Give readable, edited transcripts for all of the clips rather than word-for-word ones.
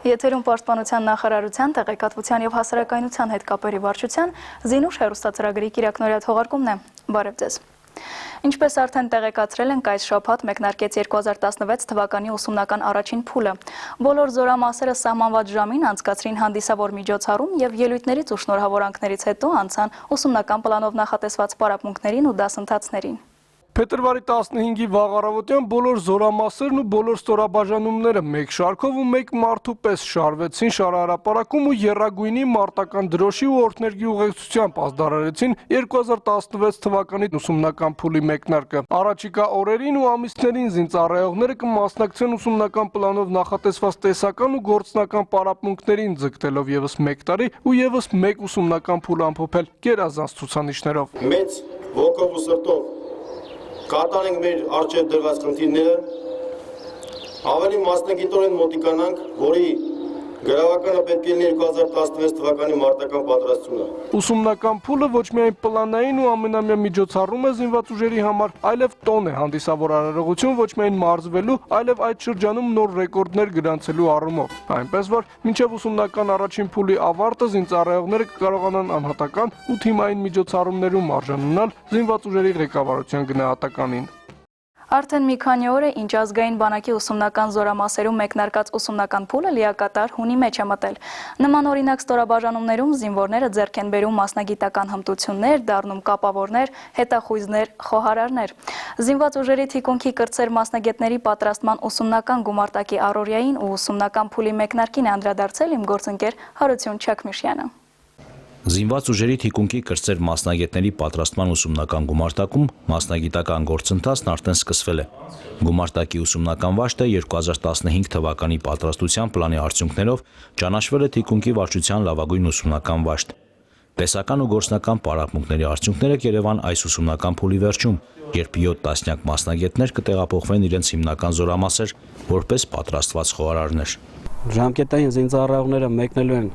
Եթերում պաշտպանության նախարարության տեղեկատվության եւ հասարակայնության հետ կապերի վարչության Զինուշ հեռուստացրագրի կիրակնօրյա թողարկումն է։ Բարև ձեզ։ Ինչպես արդեն տեղեկացրել ենք, այս շաբաթ մեկնարկեց 2016 թվականի ուսումնական առաջին փուլը։ Բոլոր զորամասերը սահմանված ժամին անցկացրին հանդիսավոր միջոցառում եւ ելույթներից ու շնորհավորանքներից հետո անցան ուսումնական պլանով նախատեսված պարապմունքներին ու դասընթացներին։ Փետրվարի 15-ի վաղ առավոտյան բոլոր զորամասերն ու բոլոր ստորաբաժանումները մեկ շարքով ու մեկ մարդու պես շարվեցին շարահրապարակում ու եռագույնի մարտական դրոշի ու օրհներգի ուղեկցությամբ ազդարարեցին 2016 թվականի ուսումնական փուլի մեկնարկը։ Առաջիկա օրերին ու ամիսներին զինծառայողները կմասնակցեն ուսումնական պլանով նախատեսված տեսական ու գործնական պարապմունքներին, ձգտելով եւս մեկ տարի ու եւս մեկ ուսումնական փուլ ամփոփել գերազանց ցուցանիշներով։ Մեծ ոգով ու սրտով կատարենք մեր առջև դրված խնդիրները, ավելի մասնագիտորեն մոտիկանանք, որի գրավականը պետք է լինի 2016 թվականի մարտական պատրաստությունը։ Ուսումնական փուլը ոչ միայն պլանային ու ամենամյա միջոցառում է զինված ուժերի համար, այլև տոն է հանդիսավոր արարողություն ոչ միայն մարզվելու, այլև այդ շրջանում նոր ռեկորդներ գրանցելու առումով։ Այնպես որ մինչև ուսումնական առաջին փուլի ավարտը զինծառայողները կկարողանան անհատական ու թիմային միջոցառումներում արժանանալ զինված ուժերի ղեկավարության գնահատականին։ Արդեն մի քանի օր է, ինչ ազգային բանակի ուսումնական զորամասերում մեկնարկած ուսումնական փուլը լիակատար հունի մեջ է մտել։ Նման օրինակ ստորաբաժանումներում զինվորները ձեռք են բերում մասնագիտական հմտություններ, դառնում կապավորներ, հետախույզներ, խոհարարներ։ Զինված ուժերի թիկունքի կրտսեր մասնագետների պատրաստման ուսումնական գումարտակի առօրյային ու ուսումնական փուլի մեկնարկին է անդրադարձել իմ գործընկեր Հարություն Չակմիշյանը։ Զինված ուժերի թիկունքի կրտսեր մասնագետների պատրաստման ուսումնական գումարտակում մասնագիտական գործընթացն արդեն սկսվել է։ Գումարտակի ուսումնական վաշտը 2015 թվականի պատրաստության պլանի արդյունքներով ճանաչվել է թիկունքի վարչության լավագույն ուսումնական վաշտ։ Տեսական ու գործնական պարապմունքների արդյունքները կերևան այս ուսումնական փուլի վերջում, երբ 7 տասնյակ մասնագետներ կտեղափոխվեն իրենց հիմնական զորամասեր, որպես պատրաստված խոհարարներ։ Ժամկետային զինծառայողները մեկնելու են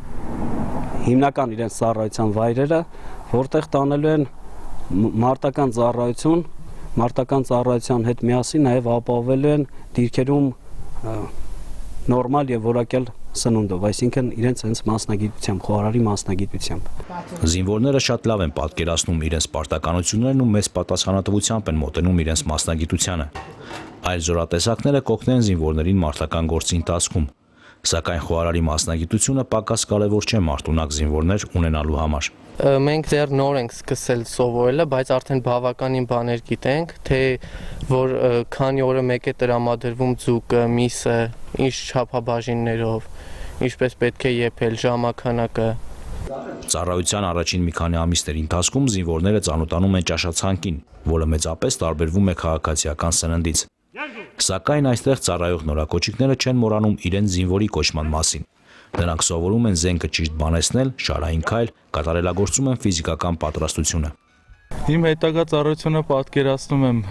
հիմնական իրենց ծառայության վայրերը, որտեղ տանելու են մարտական ծառայություն, մարտական ծառայության հետ միասին նաև ապահովելու են դիրքերում նորմալ եւ որակյալ սնունդով, այսինքն իրենց հենց մասնագիտությամբ, խոհարարի մասնագիտությամբ։ Զինվորները շատ լավ են պատկերացնում իրենց պարտականություններն ու մեծ պատասխանատվությամբ են մոտենում իրենց մասնագիտությանը։ Այլ զորատեսակները կօգնեն զինվորներին մարտական գործի ընթացքում։ Սակայն խոհարարի մասնագիտությունը պակաս կարևոր չէ մարտունակ զինվորներ ունենալու համար։ Մենք դեռ նոր ենք սկսել սովորելը, բայց արդեն բավականին բաներ գիտենք, թե որ քանի օրը մեկ է տրամադրվում ձուկը, միսը, ինչ չափաբաժիններով, ինչպես պետք է եփել ժամանականակը։ Ծառայության առաջին մի քանի ամիսների ընթացքում զինվորները ծանոթանում են ճաշացանկին, որը մեծապես տարբերվում է քաղաքացիական սննդից։ Սակայն այստեղ ծառայող նորակոչիկները չեն մոռանում իրենց զինվորի կոչման մասին։ Նրանք սովորում են զենքը ճիշտ բանեցնել, շարային քայլ, կատարելագործում են ֆիզիկական պատրաստությունը։ Իմ հետագա ծառայությունը պատկերացնում եմ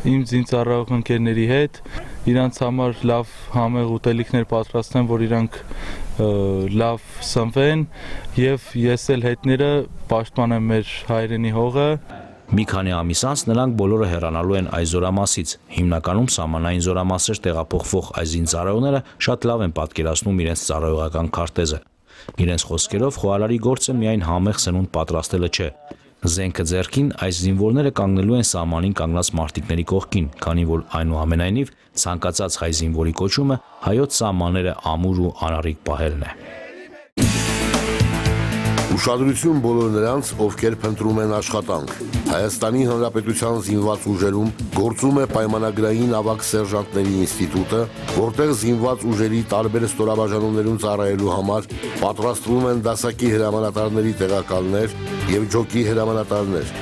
իմ զինծառայող ընկերների հետ, իրանց համար լավ համեղ ուտելիքներ պատրաստեմ, որ իրանք լավ սնվեն եւ ես էլ հետները պաշտպանեմ մեր հայրենի հողը։ Մի քանի ամիս անց նրանք բոլորը հեռանալու են այս զորամասից։ Հիմնականում սահմանային զորամասեր տեղափոխվող այս զինծառայողները շատ լավ են պատկերացնում իրենց ծառայողական քարտեզը։ Իրենց խոսքերով խոհարարի գործը միայն համեղ սնունդ պատրաստելը չէ։ Զենքը ձեռքին այս զինվորները կանգնելու են սահմանին կանգնած մարտիկների կողքին, քանի որ այնուամենայնիվ ցանկացած հայ զինվորի կոչումը հայոց սահմանները ամուր ու անառիկ պահելն է։ Ուշադրություն բոլոր նրանց, ովքեր փնտրում են աշխատանք։ Հայաստանի Հանրապետության զինված ուժերում գործում է պայմանագրային ավագ սերժանտների ինստիտուտը, որտեղ զինված ուժերի տարբեր ստորաբաժանումներում ծառայելու համար պատրաստվում են դասակի հրամանատարների տեղակալներ եւ ջոկի հրամանատարներ։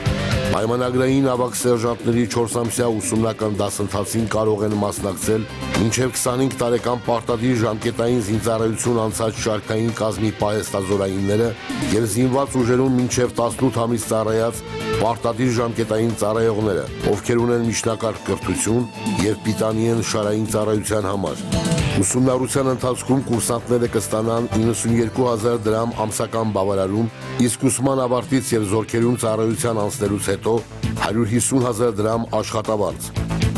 Պայմանագրային ավագ սերժանտների 4-ամսյա ուսումնական դասընթացին կարող են մասնակցել մինչև 25 տարեկան պարտադիր ժամկետային զինծառայություն անցած շարքային կազմի պահեստազորայինները եւ զինված ուժերում մինչև 18 ամիս ծառայած պարտադիր ժամկետային ծառայողները, ովքեր ունեն միջնակարգ կրթություն եւ պիտանի են շարային ծառայության համար։ Ուսումնառության ընթացքում կուրսանտները կստանան 92,000 դրամ ամսական բավարարում, իսկ ուսման ավարտից եւ զորքերում ծառայության անցնելուց հետո 150,000 դրամ աշխատավարձ։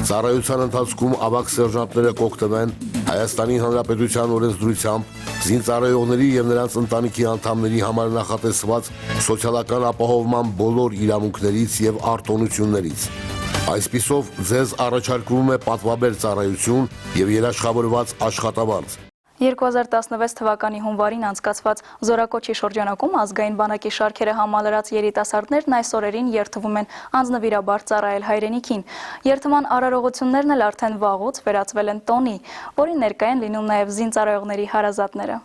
Ծառայության ընթացքում ավագ սերժանտները կօգտվեն Հայաստանի Հանրապետության օրենսդրությամբ զինծառայողների եւ նրանց ընտանիքի անդամների համար նախատեսված սոցիալական ապահովման բոլոր իրավունքներից եւ արտոնություններից։ Այսպիսով ձեզ առաջարկվում է պատվաբեր ծառայություն եւ երաշխավորված աշխատավարձ։ 2016 թվականի հունվարին անցկացված Զորակոչի շրջանակում ազգային բանակի շարքերը համալրած երիտասարդներն այս օրերին երթվում են անձնվիրաբար ծառայել հայրենիքին։ Երթման արարողություններն էլ արդեն վաղուց վերածվել են տոնի, որին ներկայ են լինում նաև զինծառայողների հարազատները։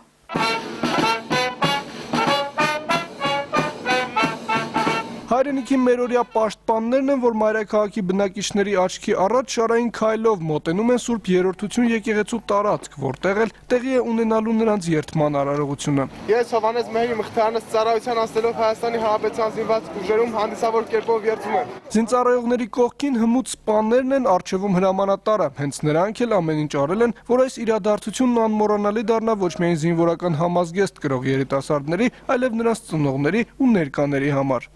Հայրենիքի մերօրյա պաշտպաններն են, որ մայրաքաղաքի բնակիչների աչքի առաջ շարային քայլով մոտենում են Սուրբ Երրորդություն եկեղեցու տարածք, որտեղ էլ տեղի է ունենալու նրանց երթման արարողությունը։ Ես Հովհաննես Մեհրի Մխիթարյանս ծառայության անցնելով Հայաստանի Հանրապետության զինված ուժերում հանդիսավոր կերպով երթում եմ։ Զինծառայողների կողքին հմուտ սպաներն են առջևում հրամանատարը, հենց նրանք էլ ամեն ինչ արել են, որ այս իրադարձությունն անմոռանալի դառնա ոչ միայն զինվորական համազգեստ կրող երիտասարդների, այլև նրանց ծնողների ու ներկաների համար։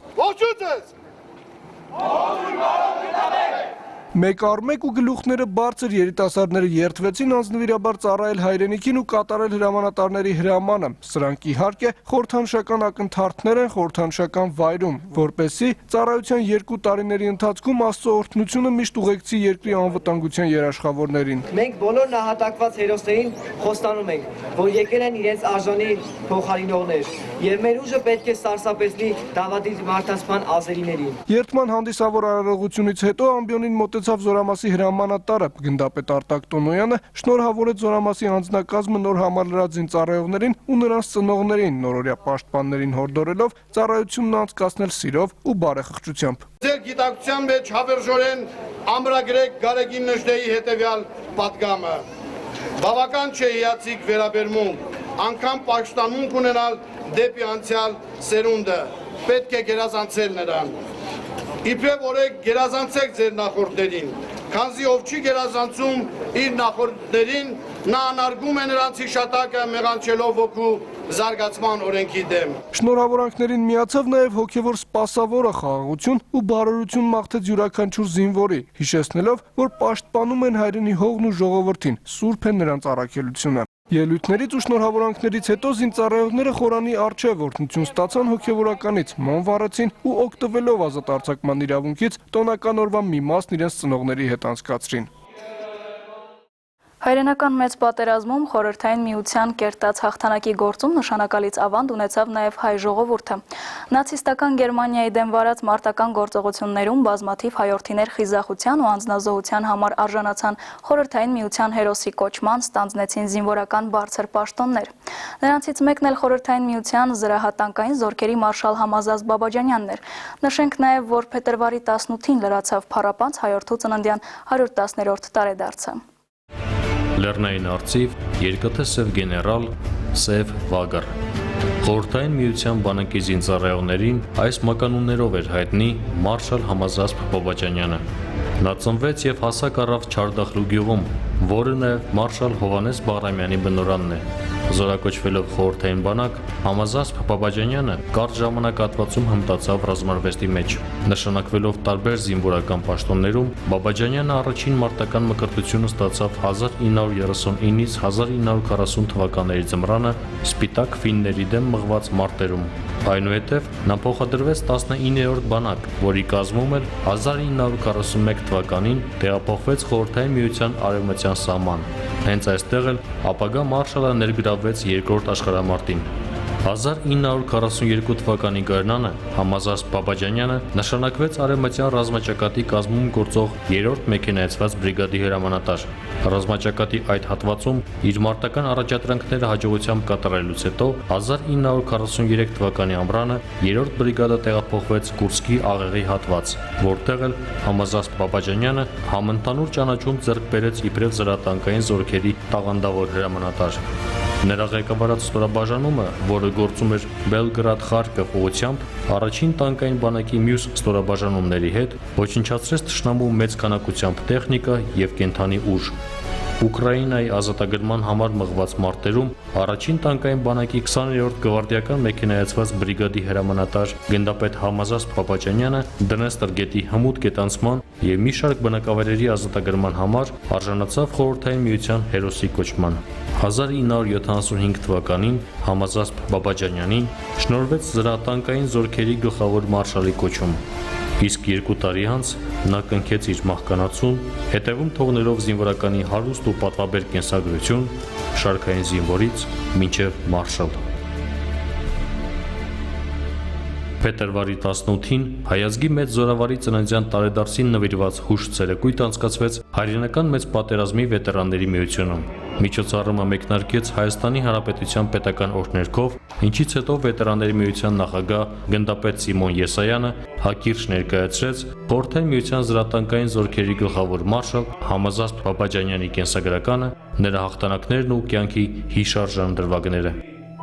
Մեկ առ մեկ ու գլուխները բարձր երիտասարդները երթվեցին անձնվիրաբար ծառայել հայրենիքին ու կատարել հրամանատարների հրամանը։ Սրանք իհարկե խորհրդանշական ակնթարթներ են խորհրդանշական վայրում, որպեսզի ծառայության 2 տարիների ընթացքում Աստծո օրհնությունը միշտ ուղեկցի երկրի անվտանգության երաշխավորներին։ Մենք բոլոր նահատակված հերոսներին խոստանում ենք, որ եկել են իրենց արժանի փոխարինողներ, եւ մեր ուժը պետք է սարսափեցնի դավադիր մարդասպան ազերիներին։ Երթման հանդիսավոր արարողությունից հետո ամբիոնին մոտեցավ Զորամասի հրամանատարը գնդապետ Արտակ Տոնոյանը, շնորհավորեց Զորամասի անձնակազմը նոր համալրած զինծառայողներին ու նրանց ծնողներին, նորօրյա պաշտպաններին հորդորելով ծառայությունն անցկացնել սիրով ու բարեխղճությամբ։ Ձեր գիտակցության մեջ հավերժորեն ամրագրեք Գարեգին Նժդեի հետևյալ պատգամը։ Բավական չէ հիացիկ վերաբերմունք, անգամ պաշտամունք ունենալ դեպի անցյալ սերունդը, պետք է գերազանցել նրան։ Իբրև օրեք գերազանցեք ձեր նախորդներին, քանզի ով չի գերազանցում իր նախորդներին, նա անարգում է նրանց հիշատակը մեղանչելով ոգու զարգացման օրենքի դեմ։ Շնորհավորանքներին միացավ նաև հոգևոր սպասավորը խաղաղություն ու բարօրություն մաղթեց յուրաքանչյուր զինվորի, հիշեցնելով, որ պաշտպանում են հայրենի հողն ու ժողովրդին, սուրբ է նրանց առաքելությունը։ Ելույթներից ու շնորհավորանքներից հետո զինծառայողները խորանի առջև օրհնություն ստացան հոգևորականից, ման վառեցին ու օգտվելով ազատ արձակման իրավունքից տոնական օրվա մի մասն իրենց ծնողների հետ անցկացրին։ Հայրենական մեծ պատերազմում խորհրդային միության կերտած հաղթանակի գործում նշանակալից ավանդ ունեցավ նաև հայ ժողովուրդը։ Նացիստական Գերմանիայի դեմ վարած մարտական գործողություններում բազմաթիվ հայորդիներ խիզախության ու անձնազոհության համար արժանացան խորհրդային միության հերոսի կոչման, ստանձնեցին զինվորական բարձր պաշտոններ։ Նրանցից մեկն էլ խորհրդային միության զրահատանկային զորքերի մարշալ Համազազբ Բաբաջանյանն էր։ Նշենք նաև, որ փետրվարի 18-ին լրացավ փառապանծ հայորդու ծննդյան 110-րդ տարեդարձը։ Լեռնային արծիվ, երկաթե սև գեներալ, սև վագր։ Խորհրդային միության բանակի զինծառայողներին այս մականուններով էր հայտնի մարշալ Համազազբ Բաբաջանյանը։ Նա ծնվեց եւ հասակ առավ Չարդախլու գյուղում, որը նաև մարշալ Հովհաննես Բաղրամյանի բնօրանն է։ Զորակոչվելով խորհրդային բանակ, Համազազբ Բաբաջանյանը կարճ ժամանակահատվածում հմտացավ ռազմարվեստի մեջ։ Նշանակվելով տարբեր զինվորական պաշտոններում, Բաբաջանյանը առաջին մարտական մկրտությունը ստացավ 1939-ից 1940 թվականների ձմռանը սպիտակ ֆինների դեմ մղված մարտերում։ Այնուհետև նա փոխադրվեց 19-րդ բանակ, որի կազմում էլ 1941 թվականին տեղափոխվեց խորհրդային միության արևմտյան սահման։ Հենց այստեղ էլ ապագա մարշալը ներգրավվեց երկրորդ աշխարհամարտին։ 1942 թվականի գարնանը Համազազբ Բաբաջանյանը նշանակվեց արևմտյան ռազմաճակատի կազմում գործող 3-րդ մեքենայացված բրիգադի հրամանատար։ Ռազմաճակատի այդ հատվածում իր մարտական առաջադրանքները հաջողությամբ կատարելուց հետո 1943 թվականի ամռանը 3-րդ բրիգադը տեղափոխվեց Կուրսկի աղեղի հատված, որտեղ էլ Համազազբ Բաբաջանյանը համընդհանուր ճանաչում ձեռք բերեց իբրև զրահատանկային զորքերի տաղանդավոր հրամանատար։ Նրա ղեկավարած ստորաբաժանումը, որը գործում էր Բելգրադ-Խարկով ուղղությամբ, առաջին տանկային բանակի մյուս ստորաբաժանումների հետ ոչնչացրեց թշնամու մեծ քանակությամբ տեխնիկա եւ կենթանի ուժ։ Ուկրաինայի ազատագրման համար մղված մարտերում առաջին տանկային բանակի 20-րդ գվարդիական մեքենայացված բրիգադի հրամանատար գնդապետ Համազասպ Պապաջանյանը դնես տրգետի հմուտ կետանցման եւ մի շարք բնակավայրերի ազատագրման համար արժանացավ Խորհրդային Միության հերոսի կոչման։ 1975 թվականին Համազասպ Պապաջանյանին շնորհվեց զրահատանկային զորքերի գլխավոր մարշալի կոչում։ Իսկ 2 տարի անց նա կնքեց իր մահկանացուն, հետևում թողնելով զինվորականի հարուստ ու պատվաբեր կենսագրություն շարքային զինվորից մինչև մարշալ։ Փետրվարի 18-ին հայազգի մեծ զորավարի ծննդյան տարեդարձին նվիրված հուշ ցերեկույթ անցկացվեց Հայրենական մեծ պատերազմի վետերանների միությունում։ Միջոցառումը մեկնարկեց Հայաստանի Հանրապետության պետական օրհներգով, ինչից հետո վետերանների միության նախագահ գնդապետ Սիմոն Եսայանը հակիրճ ներկայացրեց Խորհրդային Միության զրահատանկային զորքերի գլխավոր մարշալ Համազասպ Պապաջանյանի կենսագրականը, նրա հաղթանակներն ու կյանքի հիշարժան դրվագները։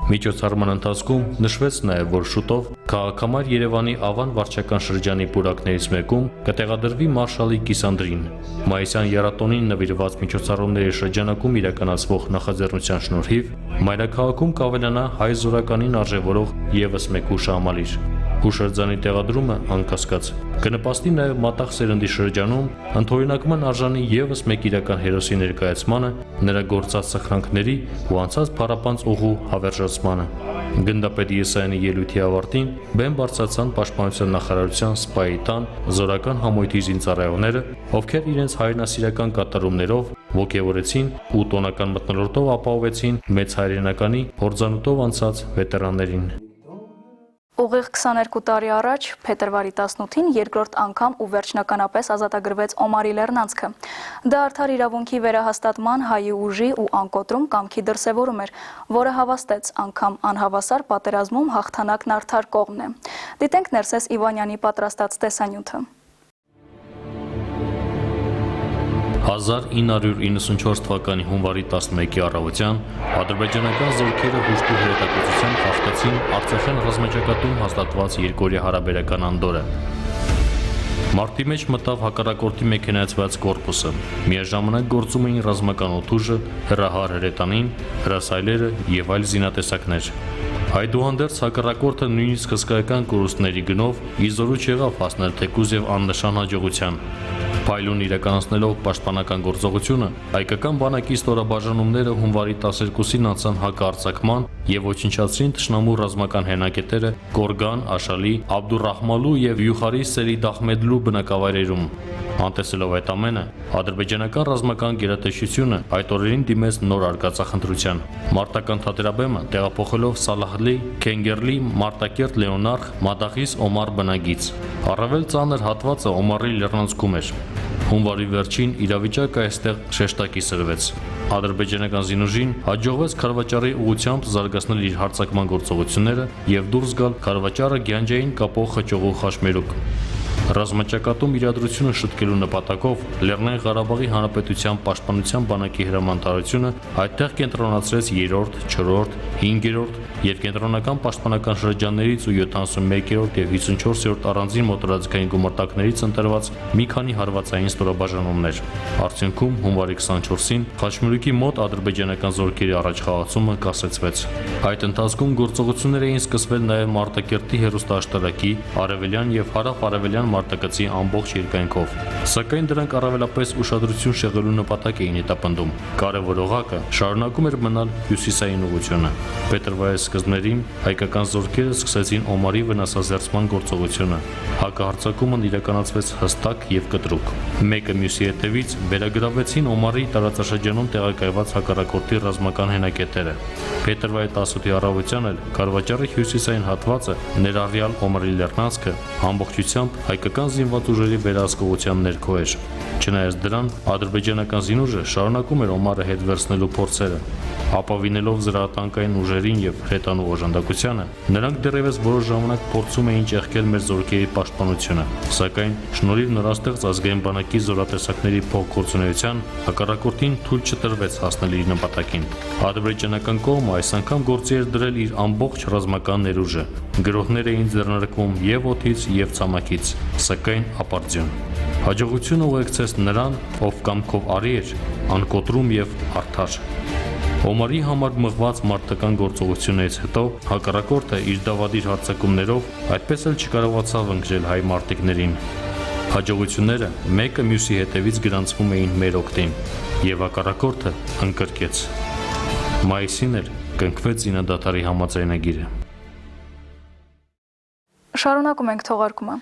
Միջոցառման ընթացքում նշվեց նաև, որ շուտով քաղաքամար Երևանի Ավան վարչական շրջանի պուրակներից մեկում կտեղադրվի մարշալի կիսանդրին։ Մայիսյան եռատոնին նվիրված միջոցառումների շրջանակում իրականացվող նախաձեռնության շնորհիվ մայրաքաղաքում կավելանա հայ զորականին արժևորող ևս մեկ հուշահամալիր։ Հուշարձանի տեղադրումը, անկասկած, կնպաստի նաև մատաղ սերնդի շրջանում ընդօրինակման արժանի ևս մեկ իրական հերոսի ներկայացմանը, նրա գործած սխրանքների ու անցած փառապանծ ուղու հավերժացմանը։ Գնդապետ Եսայանի ելույթի ավարտին բեմ բարձրացան Պաշտպանության նախարարության սպայի տան զորական համույթի զինծառայողները, ովքեր իրենց հայրենասիրական կատարումներով ոգևորեցին ու տոնական մթնոլորտով ապահովեցին մեծ հայրենականի փորձանուտով անցած վետերաններին։ Ուղիղ 22 տարի առաջ, փետրվարի 18-ին երկրորդ անգամ ու վերջնականապես ազատագրվեց Օմարի Լեռնանցքը։ Դա արդար իրավունքի վերահաստատման հայի ուժի ու անկոտրում կամքի դրսևորում էր, որը հավաստեց անգամ անհավասար պատերազմում հաղթանակն արդար կողմն է։ Դիտենք Ներսես Իվանյանի պատրաստած տեսանյութը։ 1994 թվականի հունվարի 11-ի առավոտյան ադրբեջանական զորքերը հուշտու հրետակոծությամբ հաղթեցին Արցախյան ռազմաճակատում հաստատված երկօրյա հարաբերական անդորը։ Մարտի մեջ մտավ հակառակորդի մեքենայացված կորպուսը։ Միաժամանակ գործում էին ռազմական օդուժը, հրահար հրետանին, հրասայլերը եւ այլ զինատեսակներ։ Այդուհանդերձ հակառակորդը նույնիսկ հսկայական կորուստների գնով իզորու չեղավ հասնել թեկուզ եւ աննշան հաջողության։ Փայլուն իրականացնելով պաշտպանական գործողությունը, հայկական բանակի ստորաբաժանումները հունվարի 12-ին անցան հակառակցման եւ ոչնչացրին թշնամու ռազմական հենակետերը Գորգան, Աշալի, Աբդուրռահմալու եւ Յուխարի Սերիդ Ախմեդլու բնակավայրերում։ Անտեսելով այդ ամենը, ադրբեջանական ռազմական գերատեսչությունը այդ օրերին դիմեց նոր արկածախնդրության։ Մարտական թատերաբեմը տեղափոխելով Սալահլի, Քենգերլի, Մարտակերտ Լեոնարխ, Մադախիս Օմար բնագից։ Առավել ծանր հատվածը Օմարի Լեռնանցքում էր։ Հունվարի վերջին իրավիճակը այստեղ շեշտակի սրվեց։ Ադրբեջանական զինուժին հաջողվեց Խարվաճարի ուղությամբ զարգացնել իր հարձակման գործողությունները եւ դուրս գալ Խարվաճարը Գյանջային կապող խճողու խաշմերուկ։ Ռազմաճակատում իրադրությունը շտկելու նպատակով Լեռնային Ղարաբաղի Հանրապետության Պաշտպանության բանակի հրամանատարությունը այդտեղ կենտրոնացրեց 3-րդ, 4-րդ, 5-րդ եւ կենտրոնական պաշտպանական շրջաններից ու 71-րդ եւ 54-րդ առանձին մոտորաձգային գումարտակներից ընտրված մի քանի հարվածային ստորաբաժանումներ։ Արդյունքում հունվարի 24-ին Խաշմերուկի մոտ ադրբեջանական զորքերի առաջխաղացումը կասեցվեց։ Այդ ընթացքում գործողություններ էին սկսվել նաեւ Մարտակերտի հերոստաշտարակի, արևելյան եւ հարավ-արևելյան մարտակցի ամբողջ երկայնքով, սակայն դրանք առավելապես ուշադրություն շեղելու նպատակ էին հետապնդում։ Կարևոր օղակը շարունակում էր մնալ հյուսիսային ուղղությունը։ Փետրվարի սկզբներին հայկական զորքերը սկսեցին Օմարի վնասազերծման գործողությունը։ Հակահարձակումն իրականացվեց հստակ եւ կտրուկ։ Մեկը մյուսի հետևից վերագրավեցին Օմարի տարածաշրջանում տեղակայված հակառակորդի ռազմական հենակետերը։ Փետրվարի 18-ի առավոտյան էլ Խարվաճարի հյուսիսային հատվածը, ներառյալ Օմարի Լեռնանցքը, ամբողջությամբ հայկական զինված ուժերի վերահսկողության ներքո էր։ Չնայած դրան, ադրբեջանական զինուժը շարունակում էր Օմարը հետ վերցնելու փորձերը։ Ապավինելով զրահատանկային ուժերին եւ հրետանու օժանդակությանը, նրանք դեռևս որոշ ժամանակ փորձում էին ճեղքել մեր զորքերի պաշտպանությունը, սակայն շնորհիվ նորաստեղծ ազգային բանակի զորատեսակների փոխգործունեության հակառակորդին թույլ չտրվեց հասնել իր նպատակին։ Ադրբեջանական կողմը այս անգամ գործի էր դրել իր ամբողջ ռազմական ներուժը։ Գրոհներ էին ձեռնարկվում եւ օդից եւ ցամաքից, սակայն ապարդյուն։ Հաջողությունը ուղեկցեց նրան, ով կամքով արի էր, անկոտրում եւ արդար։ Օմարի համար մղված մարտական գործողություններից հետո հակառակորդը իր դավադիր հարձակումներով այդպես էլ չկարողացավ ընկնել հայ մարտիկներին։ Հաջողությունները մեկը մյուսի հետևից գրանցվում էին մեր օգտին, եւ հակառակորդը ընկրկեց։ Մայիսին էլ կնքվեց զինադադարի համաձայնագիրը։ Շարունակում ենք թողարկումը։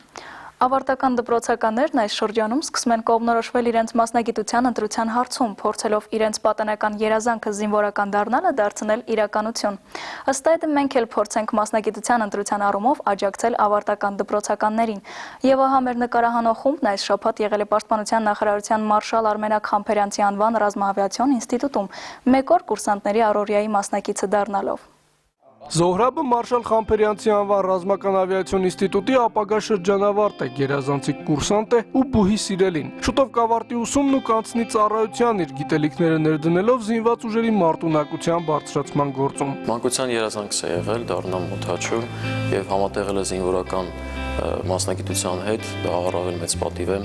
Ավարտական դպրոցականներն այս շրջանում սկսում են կողմնորոշվել իրենց մասնագիտության ընտրության հարցում, փորձելով իրենց պատանեկան երազանքը զինվորական դառնալը դարձնել իրականություն։ Ըստ այդմ մենք էլ փորձենք մասնագիտության ընտրության առումով աջակցել ավարտական դպրոցականներին։ Եվ ահա մեր նկարահանող խումբն այս շաբաթ եղել է Պաշտպանության նախարարության մարշալ Արմենակ Խամփերյանցի անվան ռազմաավիացիոն ինստիտուտում, մեկ օր կուրսանտների առօրյայի մասնակիցը դառնալով։ Զոհրաբը Մարշալ Խամփերյանցի անվան ռազմական ավիացիոն ինստիտուտի ապագա շրջանավարտ է, գերազանցիկ կուրսանտ է ու բուհի սիրելին։ Շուտով կավարտի ուսումն ու կանցնի ծառայության իր գիտելիքները ներդնելով զինված ուժերի մարտունակության բարձրացման գործում։ Մանկության երազանքս է եղել դառնալ մոթաչու եւ համատեղել է զինվորական մասնագիտության հետ, դա առավել մեծ պատիվ է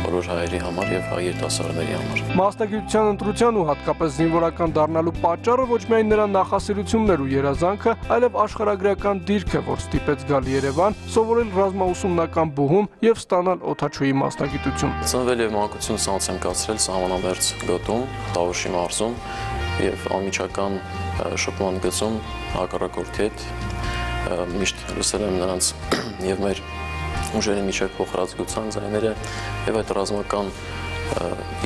բոլոր հայերի համար եւ հայ երիտասարդների համար։ Մասնագիտության ընտրության ու հատկապես զինվորական դառնալու պատճառը ոչ միայն նրա նախասիրություններ ու երազանքը, այլև աշխարհագրական դիրքը, որ ստիպեց գալ Երևան, սովորել ռազմաուսումնական բուհում եւ ստանալ օդաչուի մասնագիտություն։ Ծնվել եւ մանկությունս անց եմ կացրել Սահմանամերձ գոտում, Տավուշի մարզում եւ անմիջական շփման գծում հակառակորդի հետ միշտ լսել եմ նրանց եւ մեր ուժերի միջև փոխհրաձգության ձայները եւ այդ ռազմական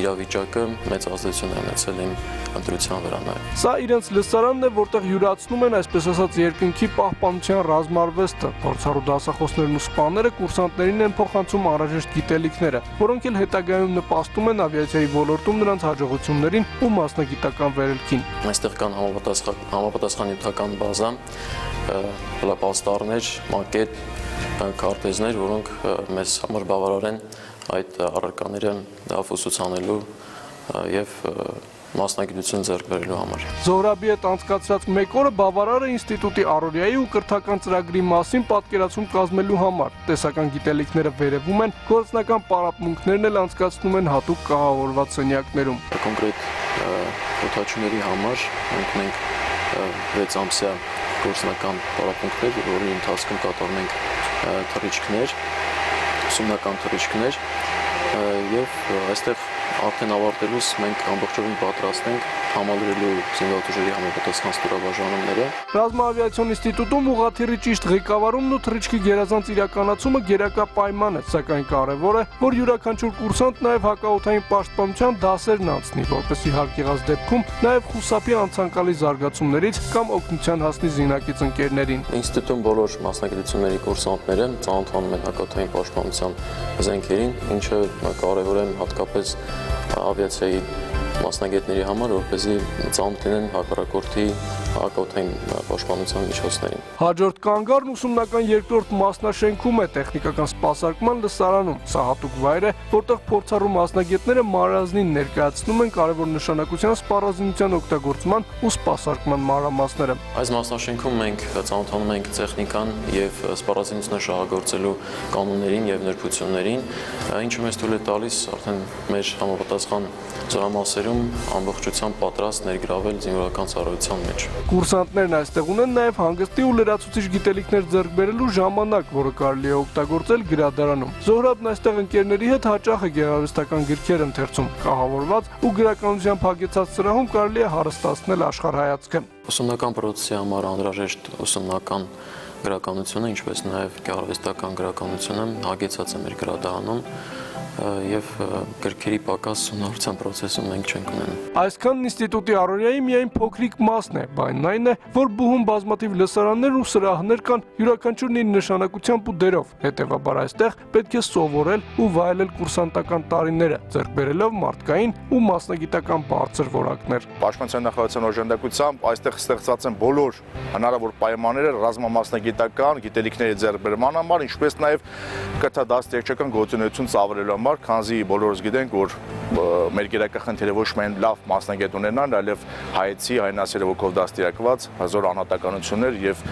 իրավիճակը մեծ ազդեցություն է ունեցել իմ ընտրության վրա նաեւ։ Սա իրենց լսարանն է, որտեղ յուրացնում են, այսպես ասած, երկնքի պահպանության ռազմարվեստը։ Փորձառու դասախոսներն ու սպաները կուրսանտներին են փոխանցում անհրաժեշտ գիտելիքները, որոնք էլ հետագայում նպաստում են ավիացիայի ոլորտում նրանց հաջողություններին ու մասնագիտական վերելքին։ Այստեղ կան համապատասխանատվական բազա, պաստառներ, մակետ, քարտեզներ, որոնք մեզ համար բավարար են այդ առարկաները ուսուցանելու եւ մասնագիտություն ձեռք բերելու համար։ Զոհրաբի հետ անցկացրած մեկ օրը բավարար է ինստիտուտի առօրյայի ու կրթական ծրագրի մասին պատկերացում կազմելու համար։ Տեսական գիտելիքները վերևում են, գործնական պարապմունքներն էլ անցկացնում են հատուկ կահավորված սենյակներում։ Կոնկրետ օդաչուների համար մենք 6 ամսյա գործնական պարապմունքներ, որի ընթացքում կատարում ենք թռիչքներ, ուսումնական թռիչքներ եւ այստեղ արդեն ավարտելուց մենք ամբողջովին պատրաստ ենք համալրելու զինված ուժերի համապատասխան ստորաբաժանումները։ Ռազմաավիացիոն ինստիտուտում ուղղաթիռի ճիշտ ղեկավարումն ու թռիչքի գերազանց իրականացումը գերակա պայման է, սակայն կարևոր է, որ յուրաքանչյուր կուրսանտ նաև հակաօդային պաշտպանության դասերն անցնի, որպեսզի հարկ եղած դեպքում նաև խուսափի անցանկալի զարգացումներից կամ օգնության հասնի զինակից ընկերներին։ Ինստիտուտում բոլոր մասնագիտությունների կուրսանտները ծանոթանում են հակաօդային պաշտպանության զենքերին, ինչը կարևոր է հատկապես ավիացիայի մասնագետների համար, որպեսզի ծանոթ լինեն հակառակորդի հակաօդային պաշտպանության միջոցներին։ Հաջորդ կանգառն ուսումնական երկրորդ մասնաշենքում է տեխնիկական սպասարկման լսարանում։ Սա հատուկ վայր է, որտեղ փորձառու մասնագետները մարզանին ներկայացնում են կարևոր նշանակության սպառազինության օգտագործման ու սպասարկման մանրամասները։ Այս մասնաշենքում մենք ծանոթանում ենք տեխնիկան եւ սպառազինությունը շահագործելու կանոններին եւ նրբություններին, ինչը մեզ թույլ է տալիս արդեն մեր համապատասխան զորամասերում ամբողջությամբ պատրաստ ներգրավել զինվորական ծառայության մեջ։ Կուրսանտներն այստեղ ունեն նաև հանգստի ու լրացուցիչ գիտելիքներ ձեռք բերելու ժամանակ, որը կարելի է օգտագործել գրադարանում։ Զոհրաբն այստեղ ընկերների հետ հաճախ է գեղարվեստական գրքեր ընթերցում, կահավորված ու գրականությամբ հագեցած սրահում կարելի է հարստացնել աշխարհայացքը։ Ուսումնական պրոցեսի համար անհրաժեշտ ուսումնական գրականությունը, ինչպես նաև գեղարվեստական գրականությունը հագեցած է մեր գրադարանում եւ գրքերի պակաս ուսումնառության process-ում մենք չենք ունենում։ Այսքան ինստիտուտի առօրյայի միայն փոքրիկ մասն է, բանն այն է, որ բուհում բազմաթիվ լսարաններ ու սրահներ կան յուրաքանչյուրն իր նշանակությամբ ու դերով։ Հետևաբար այստեղ պետք է սովորել ու վայելել կուրսանտական տարիները, ձեռք բերելով մարդկային ու մասնագիտական բարձր որակներ։ Պաշտպանության նախարարության օժանդակությամբ այստեղ ստեղծած են բոլոր հնարավոր պայմանները ռազմամասնագիտական գիտելիքների ձեռքբերման համար, ինչպես նաև կրթադաստիարակչական գործունեություն ծավալելու համար, քանզի բոլորս գիտենք, որ մեր գերակախնդիրը ոչ միայն լավ մասնագետ ունենան, այլև հայեցի, հայնասերովքով դաստիարակված հզոր անհատականություններ եւ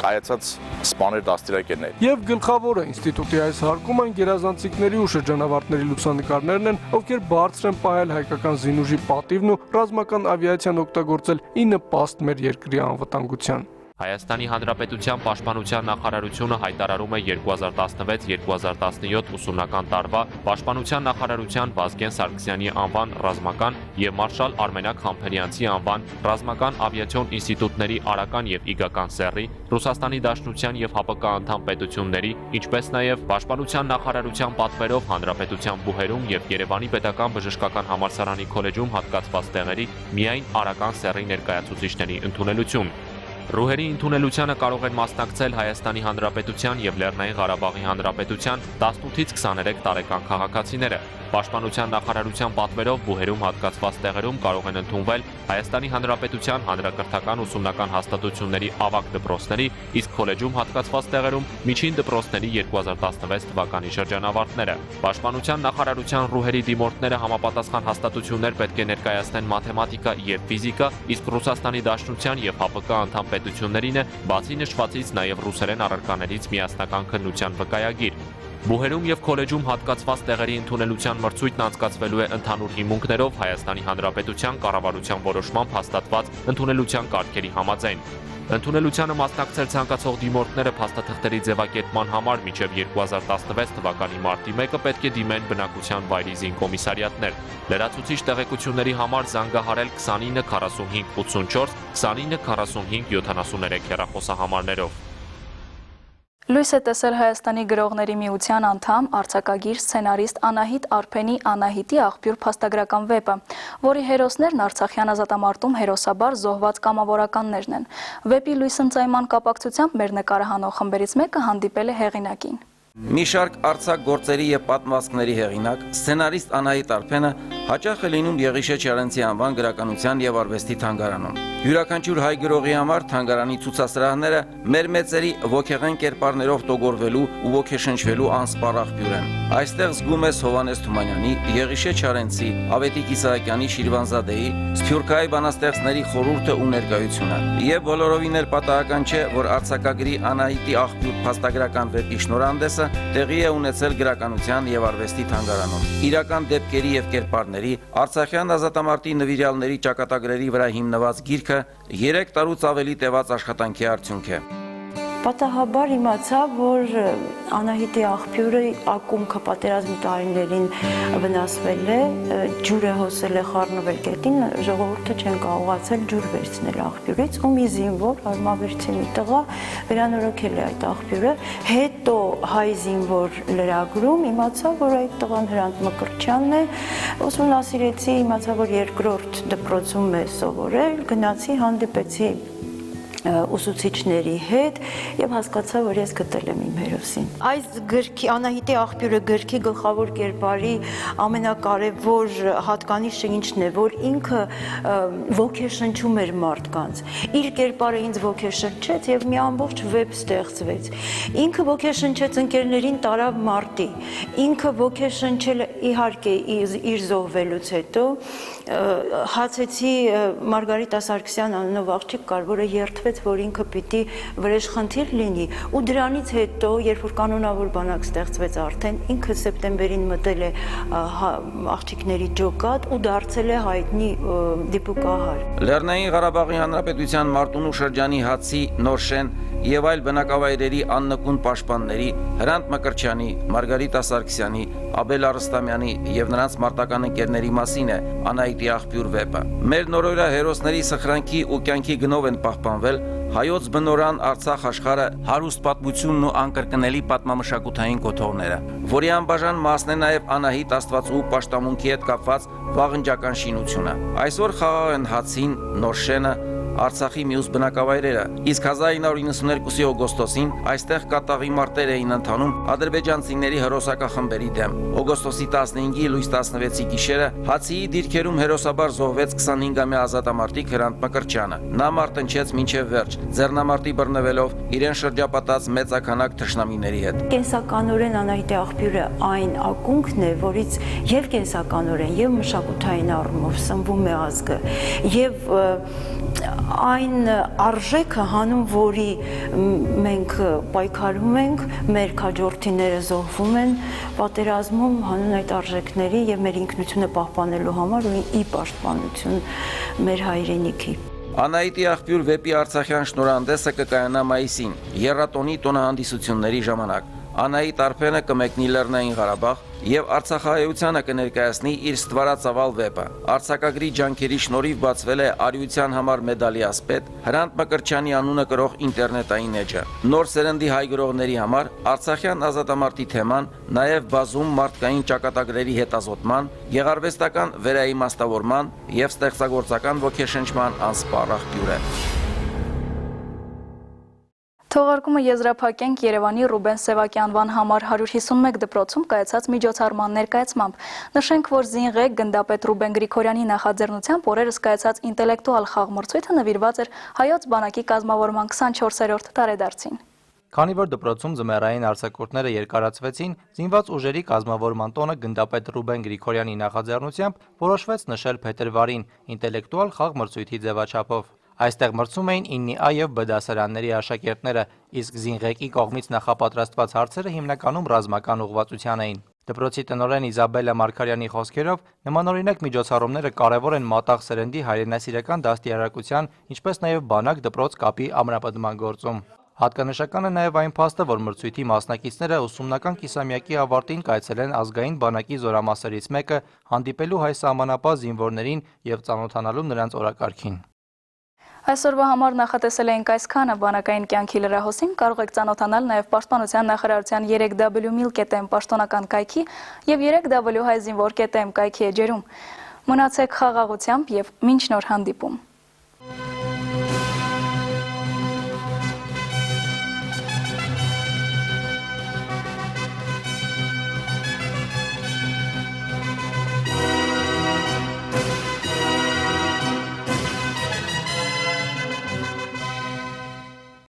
կայացած սպաներ դաստիարակերներ։ Եվ գլխավորը ինստիտուտի այս հարկում այն գերազանցիկների ու շրջանավարտների լուսանկարներն են, ովքեր բարձր են պահել հայկական զինուժի պատիվն ու ռազմական ավիացիան օգտագործել ի նպաստ մեր երկրի անվտանգության։ Հայաստանի Հանրապետության Պաշտպանության նախարարությունը հայտարարում է 2016-2017 ուսումնական տարվա Պաշտպանության նախարարության Վազգեն Սարգսյանի անվան ռազմական եւ Մարշալ Արմենակ Համբերյանցի անվան ռազմական ավիացիոն ինստիտուտների արական եւ իգական սեռի, Ռուսաստանի Դաշնության եւ ՀԱՊԿ անդամ պետությունների, ինչպես նաեւ Պաշտպանության նախարարության պատվերով Հանրապետության բուհերում եւ Երևանի Պետական Բժշկական համալսարանի քոլեջում հատկացված տեղերի միայն արական սեռի ներկայացուցիչների ընդունելություն։ Ռուհերի ընդունելությանը կարող են մասնակցել Հայաստանի Հանրապետության եւ Լեռնային Ղարաբաղի Հանրապետության 18-ից 23 տարեկան քաղաքացիները։ Պաշտպանության նախարարության պատվերով բուհերում հատկացված տեղերում կարող են ընդունվել Հայաստանի Հանրապետության հանրակրթական ուսումնական հաստատությունների ավագ դպրոցների, իսկ քոլեջում հատկացված տեղերում միջին դպրոցների 2016 թվականի շրջանավարտները։ Պաշտպանության նախարարության ռուհերի դիմորդները համապատասխան հաստատություններ պետք է ներկայացնեն մաթեմատիկա եւ ֆիզիկա, իսկ Ռուսաստանի Դաշնության եւ ՀԱՊԿ անդամ պետություններին է բացի նշվածից նաև ռուսերեն առարկաներից միասնական քննության վկայագիր։ Բուհերում եւ քոլեջում հատկացված տեղերի ընդունելության մրցույթն անցկացվելու է ընդհանուր հիմունքներով Հայաստանի Հանրապետության կառավարության որոշմամբ հաստատված ընդունելության կարգերի համաձայն։ Ընդունելությանը մասնակցել ցանկացող դիմորդները փաստաթղթերի ձևակերպման համար մինչև 2016 թվականի մարտի 1-ը պետք է դիմեն բնակության վայրի զինկոմիսարիատներ։ Լրացուցիչ տեղեկությունների համար զանգահարել 29 45 84 29 45 73 հեռախոսահամարներով։ Լույս է տեսել Հայաստանի գրողների միության անդամ, արձակագիր, սցենարիստ Անահիտ Արփենի «Անահիտի աղբյուր» փաստագրական վեպը, որի հերոսներն Արցախյան ազատամարտում հերոսաբար զոհված կամավորականներն են։ Վեպի լույս ընծայման կապակցությամբ մեր նկարը հանող խմբերից մեկը հանդիպել է հեղինակին։ Մի շարք արձակ գործերի եւ պատմվածքների հեղինակ, սցենարիստ Անահիտ Արփենը հաճախ է լինում Եղիշե Չարենցի անվան գրականության եւ արվեստի թանգարանում։ Յուրաքանչյուր հայ գրողի համար թանգարանի ցուցասրահները մեր մեծերի ոգեղեն կերպարներով տոգորվելու ու ոգեշնչվելու անսպառ աղբյուր են։ Այստեղ զգում ես Հովանես Թումանյանի, Եղիշե Չարենցի, Ավետիք Իսահակյանի, Շիրվանզադեի, Սփյուռքահայ բանաստեղծների խորհուրդը ու ներկայությունը։ Եվ բոլորովին էլ պատահական չէ, որ արձակագրի Անահիտի աղբյուր փաստագրական վեպի շնորհանդեսը տեղի է ունեցել գրականության եւ արվեստի թանգարանում։ Իրական դեպքերի եւ կերպարների, Արցախյան ազատամարտի նվիրյալների ճակատագրերի վրա հիմնված գիրքը 3 տարուց ավելի տևած աշխատանքի արդյունք է։ Պատահաբար իմացա, որ Անահիտի աղբյուրը ակումքը պատերազմի տարիներին վնասվել է, ջուրը հոսել է խառնվել գետին, ժողովուրդը չեն կարողացել ջուր վերցնել աղբյուրից, ու մի զինվոր, Արմավերցի մի տղա վերանորոգել է այդ աղբյուրը, հետո հայ զինվոր լրագրում իմացա, որ այդ տղան Հրանտ Մկրտչյանն է, ուսումնասիրեցի, իմացա, որ երկրորդ դպրոցում է սովորել, գնացի, հանդիպեցի ուսուցիչների հետ եւ հասկացա, որ ես գտել եմ իմ հերոսին։ Այս գրքի Անահիտի աղբյուրը գրքի գլխավոր կերպարի ամենակարևոր հատկանիշը ինչն է, որ ինքը ոգեշնչում էր մարդկանց։ Իր կերպարը ինձ ոգեշնչեց եւ մի ամբողջ վեպ ստեղծվեց։ Ինքը ոգեշնչեց ընկերներին տարավ մարտի։ Ինքը ոգեշնչել իհարկե իր զոհվելուց հետո հացեցի Մարգարիտա Սարգսյան անունով աղջիկ կար, որը երդվեց, որ ինքը պիտի վրեժխնդիր լինի, ու դրանից հետո, երբ որ կանոնավոր բանակ ստեղծվեց արդեն, ինքը սեպտեմբերին մտել է աղջիկների ջոկատ ու դարձել է հայտնի դիպուկահար։ Լեռնային Ղարաբաղի Հանրապետության Մարտունու շրջանի Հացի, Նորշեն եւ այլ բնակավայրերի աննկուն պաշտպանների Հրանտ Մկրտչյանի, Մարգարիտա Սարգսյանի, Աբել Արստամյանի եւ նրանց մարտական ընկերների մասին է Անահիտի աղբյուր վեպը։ Մեր նորօրյա հերոսների սխրանքի ու կյանքի գնով են պահպանվել հայոց բնորան Արցախ աշխարհը հարուստ պատմությունն ու անկրկնելի պատմամշակութային կոթողները, որի անբաժան մասն է նաև Անահիտ Աստվածու պաշտամունքի հետ կապված վաղնջական շինությունը։ Այսօր խաղաղ են Հացին, Նորշենը, Արցախի մյուս բնակավայրերը, իսկ 1992-ի օգոստոսին այստեղ կատաղի մարտեր էին ընթանում ադրբեջանցիների հերոսակախմբերի դեմ։ Օգոստոսի 15-ի լույս 16-ի գիշերը Հացիի դիրքերում հերոսաբար զոհվեց 25-ամյա ազատամարտիկ Հրանտ Մկրտչյանը։ Նա մարտնչեց մինչև վերջ, ձեռնամարտի բռնվելով իրեն շրջապատած մեծականակ թշնամիների հետ։ Կենսականորեն Անահիտի աղբյուրը այն ակունքն է, որից եւ կենսականորեն եւ մշակութային առումով սնվում է ազգը, եւ այն արժեքը հանուն որի մենք պայքարում ենք, մեր քաջորդիները զոհվում են պատերազմում հանուն այդ արժեքների եւ մեր ինքնությունը պահպանելու համար ու ի պաշտպանություն մեր հայրենիքի։ Անահիտի աղբյուր վեպի արցախյան շնորհանդեսը կկայանա մայիսին, եռատոնի տոնահանդիսությունների ժամանակ։ Անահիտ Արփենը կմեկնի Լեռնային Ղարաբաղ եւ Արցախահայությանը կներկայացնի իր ստվարածավալ վեպը։ Արձակագրի ջանքերի շնորհիվ բացվել է արիության համար մեդալի ասպետ Հրանտ Մկրտչյանի անունը կրող ինտերնետային էջը։ Նոր սերնդի հայ գրողների համար Արցախյան ազատամարտի թեման նաեւ բազում մարդկային ճակատագրերի հետազոտման, գեղարվեստական վերաիմաստավորման եւ ստեղծագործական ոգեշնչման անսպառ աղբյուր է։ Թողարկումը եզրափակենք Երևանի Ռուբեն Սևակի անվան համար 151 դպրոցում կայացած միջոցառման ներկայացմամբ։ Նշենք, որ Զինղեկ գնդապետ Ռուբեն Գրիգորյանի նախաձեռնությամբ օրերս կայացած ինտելեկտուալ խաղմրցույթը նվիրված էր հայոց բանակի կազմավորման 24-րդ տարեդարձին։ Քանի որ դպրոցում ձմեռային արձակուրդները երկարացվեցին, զինված ուժերի կազմավորման տոնը գնդապետ Ռուբեն Գրիգորյանի նախաձեռնությամբ որոշվեց նշել փետրվարին ինտելեկտուալ խաղմրցույթի ձևաչափով։ Այստեղ մրցում էին 9A և B դասարանների աշակերտները, իսկ Զինղեկի կողմից նախապատրաստված հարցերը հիմնականում ռազմական ուղղվածության էին։ Դպրոցի տնօրեն Իզաբելլա Մարգարյանի խոսքերով նմանօրինակ միջոցառումները կարևոր են մատաղ սերնդի հայրենասիրական դաստիարակության, ինչպես նաև բանակ-դպրոց կապի ամրապնդման գործում։ Հատկանշական է նաև այն փաստը, որ մրցույթի մասնակիցները ուսումնական կիսամյակի ավարտին կայցելեն ազգային բանակի զորամասերից մեկը, հանդիպելու հայ սահմանապահ զինվորներին և ծանոթանալու նրանց օրակարգին։ Այսօրվա համար նախատեսել էինք այսքանը, բանակային կյանքի լրահոսին կարող եք ծանոթանալ նաև Պաշտպանության նախարարության 3w.mil.am պաշտոնական կայքի և 3w.հայզինվոր.am կայքի էջերում։ Մնացեք խաղաղությամբ և մինչ նոր հանդիպում։